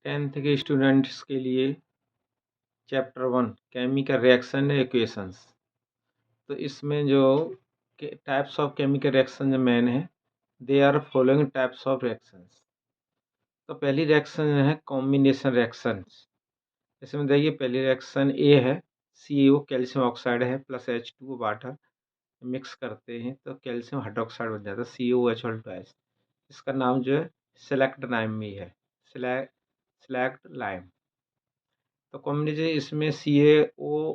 10th के students के लिए चैप्टर 1 केमिकल रिएक्शन इक्वेशंस। तो इसमें जो टाइप्स ऑफ केमिकल रिएक्शन जो मेन है, they are following types of reactions. तो पहली रिएक्शन है कॉम्बिनेशन रिएक्शंस। इसमें देखिए पहली रिएक्शन ए है, CaO कैल्शियम ऑक्साइड है प्लस H2O वाटर मिक्स करते हैं तो कैल्शियम हाइड्रोक्साइड बन जाता है CaOH2। इसका नाम जो है सेलेक्ट लाइम में है, सेलेक्ट लाइम। तो कॉम्बिनेशन इसमें CaO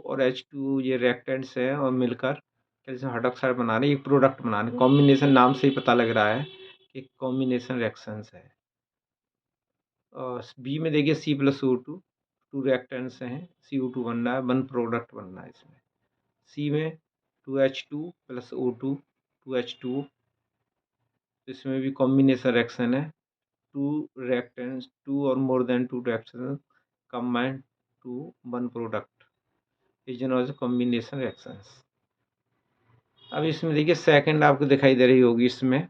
और H2 ये रिएक्टेंट्स हैं और मिलकर कैल्शियम हाइड्रोक्साइड बना रहे हैं, एक प्रोडक्ट बना रहे हैं। कॉम्बिनेशन नाम से ही पता लग रहा है कि कॉम्बिनेशन रिएक्शंस है। और बी में देखिए C+O2 टू रिएक्टेंट्स हैं, CO2 बन रहा है, वन प्रोडक्ट बन रहा है इसमें। सी में 2H2 + O2 2H2, इसमें भी कॉम्बिनेशन रिएक्शन है। टू रिएक्टेंट्स, टू और more than two reaction combine to one product is known as combination reactions. अब इसमें देखिए सेकंड आपको दिखाई दे रही होगी, इसमें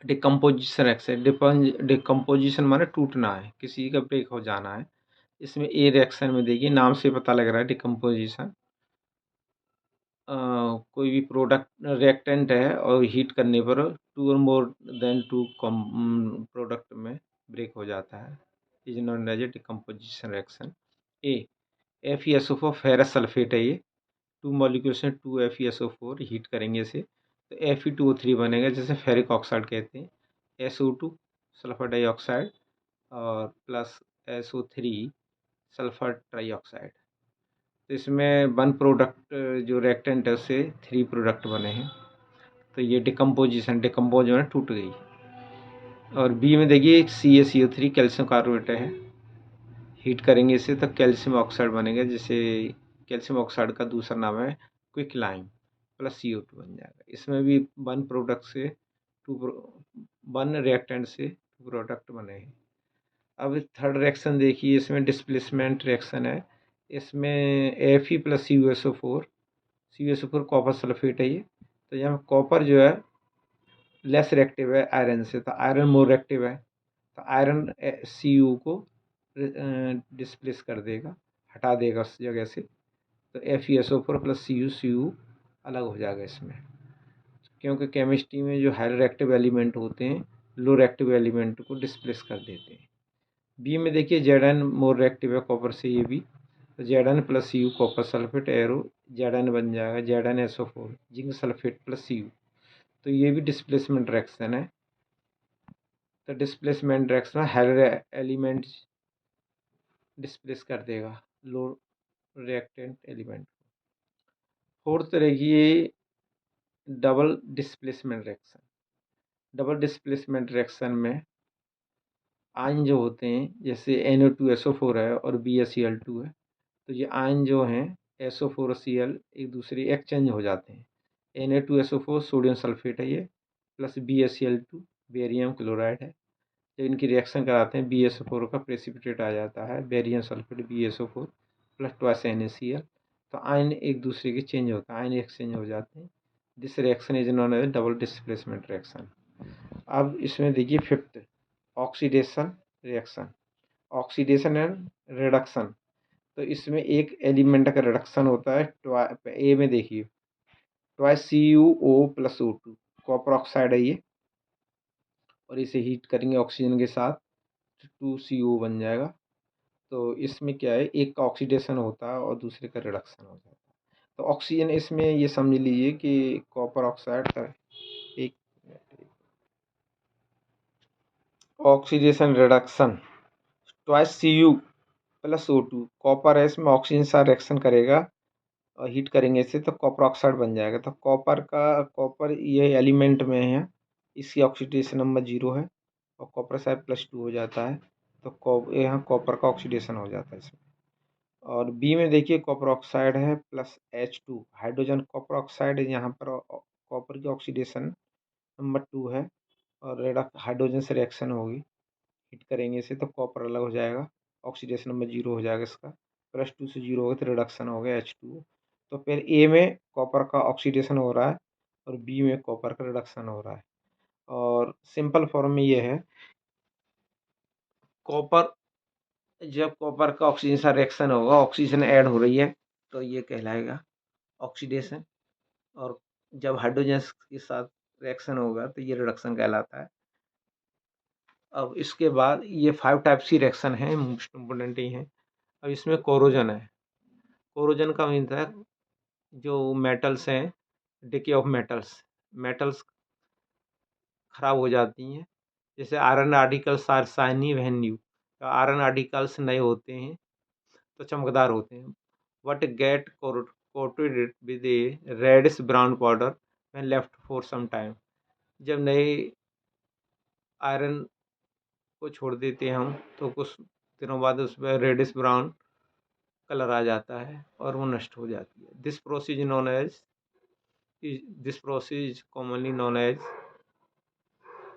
डिकम्पोजिशन रिएक्शन। डिकम्पोजिशन माने टूटना है, किसी का ब्रेक हो जाना है। इसमें ए रिएक्शन में देखिए नाम से पता लग रहा है डिकम्पोजिशन। कोई भी प्रोडक्ट रिएक्टेंट है और हीट करने पर टू और मोर देन टू प्रोडक्ट में ब्रेक हो जाता है, is known as a decomposition reaction. A FeSO4 ferrous sulphate है, ये 2 मॉलिक्यूल्स हैं 2FeSO4 हीट करेंगे इसे तो Fe2O3 बनेगा, जैसे फेरिक ऑक्साइड कहते हैं। SO2 सल्फर डाइऑक्साइड और प्लस SO3 सल्फर ट्राइऑक्साइड। तो इसमें वन प्रोडक्ट जो रिएक्टेंट है उससे 3 प्रोडक्ट बने हैं। तो ये डिकम्पोज जो है टूट गई। और बी में देखिए CaCO3 कैल्शियम कार्बोनेट है, हीट करेंगे इसे तो कैल्शियम ऑक्साइड बनेगा, जिसे कैल्शियम ऑक्साइड का दूसरा नाम है क्विकलाइम प्लस CO2 बन जाएगा। इसमें भी वन प्रोडक्ट से वन रिएक्टेंट से 2 प्रोडक्ट बने हैं। अब थर्ड रिएक्शन देखिए, इसमें डिस्प्लेसमेंट रिएक्शन है। इसमें Fe + CuSO4 कॉपर सल्फेट है ये। तो यहाँ कॉपर जो है लेस रिएक्टिव है आयरन से, तो आयरन मोर रिएक्टिव है, तो आयरन Cu को डिस्प्लेस कर देगा, हटा देगा उस जगह से। तो FeSO4 + Cu अलग हो जाएगा इसमें, क्योंकि केमिस्ट्री में जो हाई रिएक्टिव एलिमेंट होते हैं लो रिएक्टिव एलिमेंट को डिस्प्लेस कर देते हैं। बी में देखिए Zn मोर रिएक्टिव है कॉपर से, ये भी तो Zn + Cu copper sulphate arrow Zn बन जाएगा, ZnSO4 जिंक सल्फेट + Cu। तो ये भी डिस्प्लेसमेंट रिएक्शन है। तो displacement reaction high element displace कर देगा लो रिएक्टेंट एलिमेंट। फोर्थ रहिए double displacement reaction. Double displacement reaction में आयन जो होते हैं, जैसे NO2SO4 है और BaCl2 है, तो ये आयन जो हैं SO4 और Cl एक दूसरे एक्सचेंज हो जाते हैं। Na2SO4 सोडियम सल्फेट है ये, प्लस BaCl2 बेरियम क्लोराइड है। जब इनकी रिएक्शन कराते हैं BaSO4 का प्रेसिपिटेट आ जाता है बेरियम सल्फेट BaSO4 + 2 NaCl। तो आयन एक दूसरे के चेंज होता है, आयन एक्सचेंज हो जाते हैं। This reaction is known as double displacement reaction. अब इसमें देखिए fifth oxidation reaction, oxidation and reduction. तो इसमें एक एलिमेंट का रिडक्शन होता है। ए में देखिए twice CuO + O2 copper oxide है ये, और इसे हीट करेंगे ऑक्सीजन के साथ 2CO बन जाएगा। तो इसमें क्या है, एक का ऑक्सीडेशन होता है और दूसरे का रिडक्शन हो जाता है। तो ऑक्सीजन इसमें ये समझ लीजिए कि कॉपर ऑक्साइड का एक oxidation reduction twice Cu + O2 copper है, इसमें ऑक्सीजन साथ रिएक्शन करेगा और हीट करेंगे इसे तो कॉपर ऑक्साइड बन जाएगा। तो कॉपर ये एलिमेंट में है, इसकी ऑक्सीडेशन नंबर 0 है और कॉपर साइड +2 हो जाता है। तो यहाँ कॉपर का ऑक्सीडेशन हो जाता है इसमें। और बी में देखिए कॉपर ऑक्साइड है plus H2 hydrogen copper oxide है, यहाँ पर कॉपर की ऑक्सीडेशन नंबर 2 है और हाइड्रोजन से रिएक्शन होगी, हीट करेंगे इसे तो कॉपर अलग हो जाएगा, ऑक्सीडेशन नंबर 0 हो जाएगा इसका, +2 से 0 होगा तो रिडक्शन हो गया H2। तो फिर ए में कॉपर का ऑक्सीडेशन हो रहा है और बी में कॉपर का रिडक्शन हो रहा है। और सिंपल फॉर्म में ये है, कॉपर जब कॉपर का ऑक्सीजन से रिएक्शन होगा, ऑक्सीजन ऐड हो रही है तो ये कहलाएगा ऑक्सीडेशन, और जब हाइड्रोजन के साथ रिएक्शन होगा तो ये रिडक्शन कहलाता है। अब इसके बाद ये 5 टाइप्स की रिएक्शन है, मोस्ट इम्पोर्टेंट ही है। अब इसमें कोरोजन है। कोरोजन का मीन्स है जो मेटल्स हैं, डिके ऑफ मेटल्स, मेटल्स खराब हो जाती हैं। जैसे iron articles are shiny when new, iron articles नए होते हैं तो चमकदार होते हैं। But get coated with a reddish brown powder when left for some time, जब नए आयरन को छोड़ देते हैं हम तो कुछ दिनों बाद उसमें रेडिश ब्राउन कलर आ जाता है और वो नष्ट हो जाती है। This process commonly known as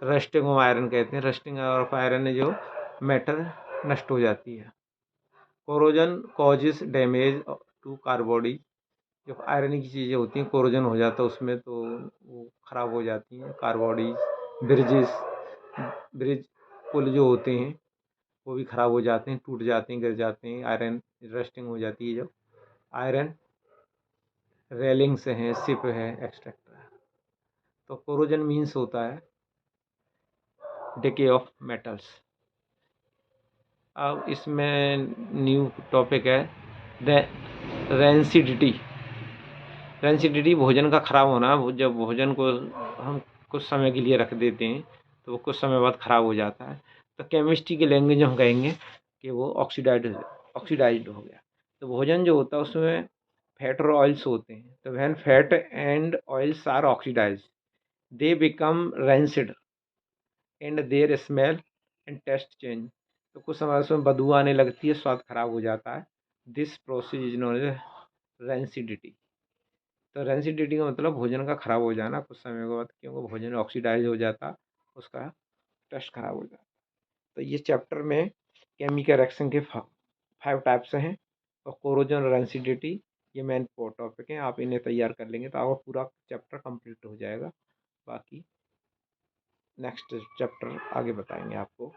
rusting of iron कहते हैं। रस्टिंग ऑफ आयरन है जो मेटल नष्ट हो जाती है। Corrosion causes damage to car body, जो आयरन की चीज़ें होती हैं कोरोजन हो जाता है उसमें तो वो ख़राब हो जाती हैं। कार बॉडीज, ब्रिजेस, ब्रिज पुल जो होते हैं वो भी ख़राब हो जाते हैं, टूट जाते हैं, गिर जाते हैं। आयरन रस्टिंग हो जाती है जब आयरन रेलिंग्स हैं, शिप है, एक्सेट्रा। तो कोरोजन मीन्स होता है डिके ऑफ मेटल्स। अब इसमें न्यू टॉपिक है रेंसिडिटी। रेंसिडिटी भोजन का ख़राब होना। जब भोजन को हम कुछ समय के लिए रख देते हैं तो वो कुछ समय बाद ख़राब हो जाता है। तो केमिस्ट्री की लैंग्वेज में हम कहेंगे कि वो ऑक्सीडाइज्ड हो गया। तो भोजन जो होता है उसमें फैट और ऑयल्स होते हैं। तो when fat and oils are oxidised they become rancid and their smell and taste change. तो कुछ समय उसमें बदबू आने लगती है, स्वाद खराब हो जाता है। This process is known as rancidity. तो रेंसिडिटी का मतलब भोजन का खराब हो जाना कुछ समय के बाद, क्योंकि भोजन ऑक्सीडाइज हो जाता, उसका टेस्ट खराब हो जाता। तो ये चैप्टर में केमिकल रिएक्शन के 5 टाइप्स हैं और कोरोजन और रेंसिडिटी ये मेन टॉपिक हैं। आप इन्हें तैयार कर लेंगे तो आपका पूरा चैप्टर कंप्लीट हो जाएगा। बाकी नेक्स्ट चैप्टर आगे बताएंगे आपको।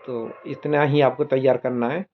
तो इतना ही आपको तैयार करना है।